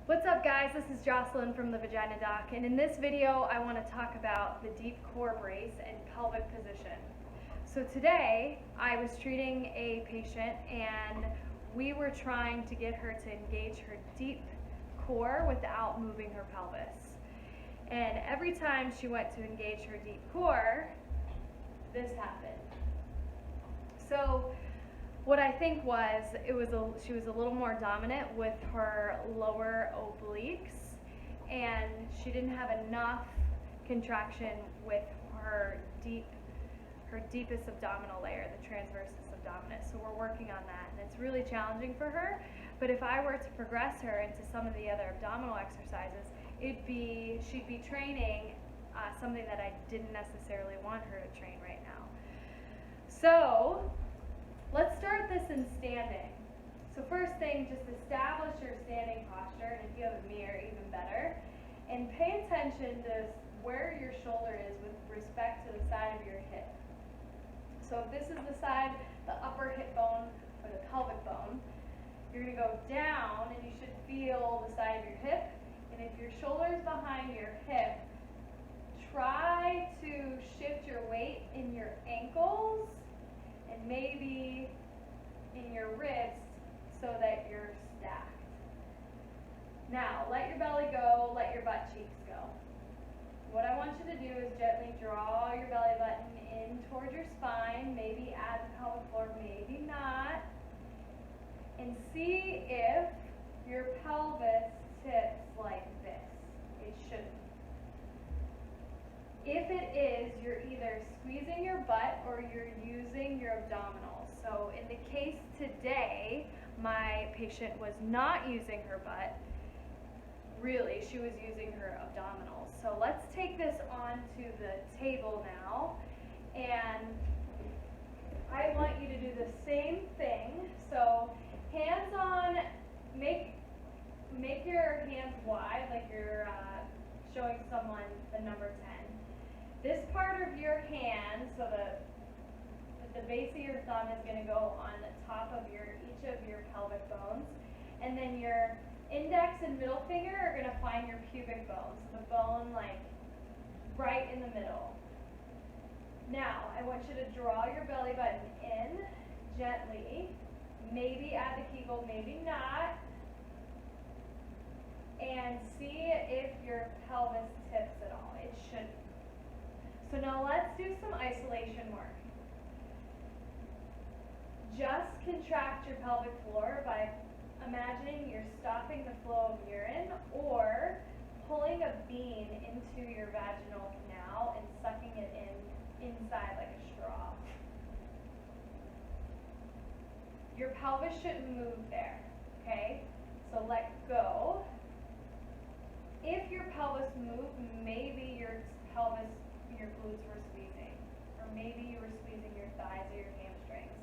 What's up guys, this is Jocelyn from the Vagina Doc, and in this video I want to talk about the deep core brace and pelvic position. So today I was treating a patient and we were trying to get her to engage her deep core without moving her pelvis. And every time she went to engage her deep core, this happened. So what I think was, she was a little more dominant with her lower obliques, and she didn't have enough contraction with her deepest abdominal layer, the transversus abdominis. So we're working on that, and it's really challenging for her. But if I were to progress her into some of the other abdominal exercises, she'd be training something that I didn't necessarily want her to train right now. So let's start this in standing. So first thing, just establish your standing posture, and if you have a mirror, even better. And pay attention to where your shoulder is with respect to the side of your hip. So if this is the side, the upper hip bone or the pelvic bone, you're going to go down and you should feel the side of your hip. And if your shoulder is behind your hip, try to shift your weight in your ankles and maybe in your wrists so that you're stacked. Now, let your belly go, let your butt cheeks go. What I want you to do is gently draw your belly button in towards your spine, maybe at the pelvic floor, maybe not, and see if your pelvis tips like this. It shouldn't. If it is, you're either squeezing your butt or you're using your abdominals. So in the case today, my patient was not using her butt. Really, she was using her abdominals. So let's take this onto the table now, and I want you to do the same thing. So hands on, make your hands wide like you're showing someone the number 10. This part of your hand, so the base of your thumb is going to go on the top of each of your pelvic bones, and then your index and middle finger are going to find your pubic bone, so the bone like right in the middle. Now, I want you to draw your belly button in gently, maybe at the Kegel, maybe not, and see if your pelvis tips at all. It shouldn't. So now let's do some isolation work. Just contract your pelvic floor by imagining you're stopping the flow of urine or pulling a bean into your vaginal canal and sucking it inside like a straw. Your pelvis shouldn't move there, okay? So let go. If your pelvis moved, maybe your glutes were squeezing, or maybe you were squeezing your thighs or your hamstrings.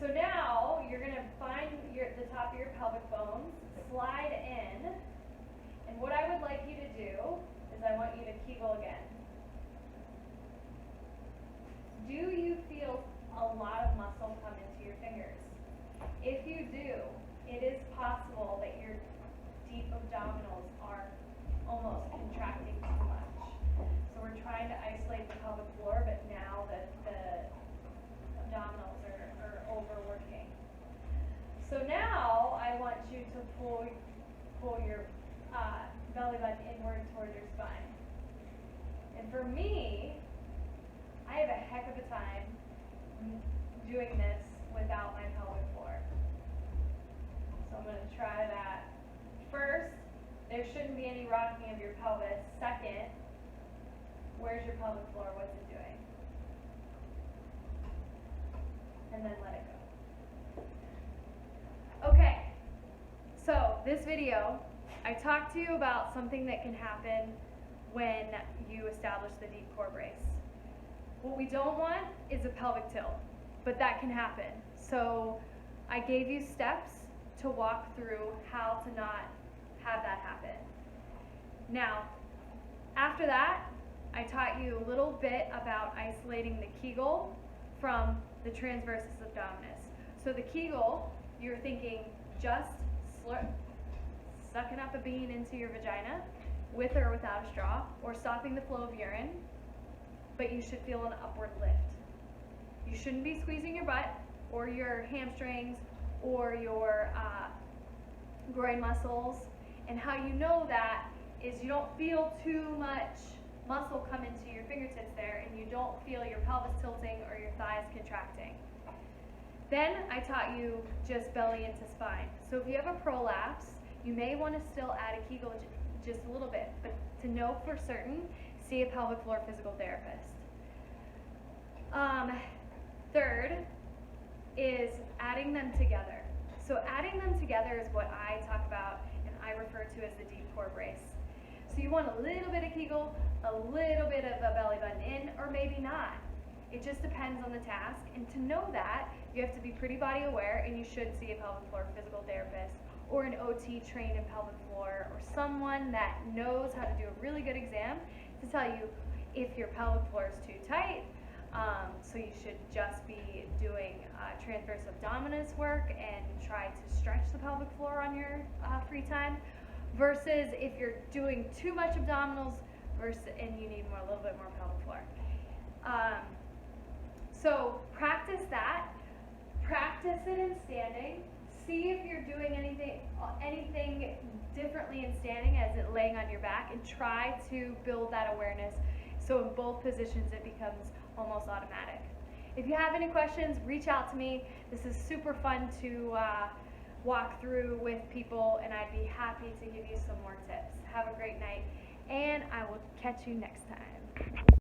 So now you're going to find the top of your pelvic bones, slide in, and what I would like you to do is I want you to Kegel again. Do you feel a lot of muscle come into your fingers? If you do, it is possible that your deep abdominals are almost contracting too much. So we're trying to isolate the pelvic floor, but now the abdominals are overworking. So now I want you to pull your belly button inward toward your spine. And for me, I have a heck of a time doing this without my pelvic floor. So I'm going to try that. First, there shouldn't be any rocking of your pelvis. Second, where's your pelvic floor? What's it doing? And then let it go. Okay, so this video, I talked to you about something that can happen when you establish the deep core brace. What we don't want is a pelvic tilt, but that can happen. So I gave you steps to walk through how to not have that happen. Now, after that, I taught you a little bit about isolating the Kegel from the transversus abdominis. So the Kegel, you're thinking just sucking up a bean into your vagina with or without a straw, or stopping the flow of urine, but you should feel an upward lift. You shouldn't be squeezing your butt or your hamstrings or your groin muscles. And how you know that is you don't feel too much muscle come into your fingertips there, and you don't feel your pelvis tilting or your thighs contracting. Then I taught you just belly into spine. So if you have a prolapse, you may want to still add a Kegel just a little bit, but to know for certain, see a pelvic floor physical therapist. Third is adding them together. So adding them together is what I talk about and I refer to as the deep core brace. So you want a little bit of Kegel, a little bit of a belly button in, or maybe not. It just depends on the task, and to know that, you have to be pretty body aware, and you should see a pelvic floor physical therapist or an OT trained in pelvic floor, or someone that knows how to do a really good exam to tell you if your pelvic floor is too tight. So you should just be doing transverse abdominis work and try to stretch the pelvic floor on your free time, versus if you're doing too much abdominals and you need a little bit more pelvic floor. So practice that. Practice it in standing. See if you're doing anything differently in standing as it laying on your back, and try to build that awareness so in both positions it becomes almost automatic. If you have any questions, reach out to me. This is super fun to walk through with people, and I'd be happy to give you some more tips. Have a great night, and I will catch you next time.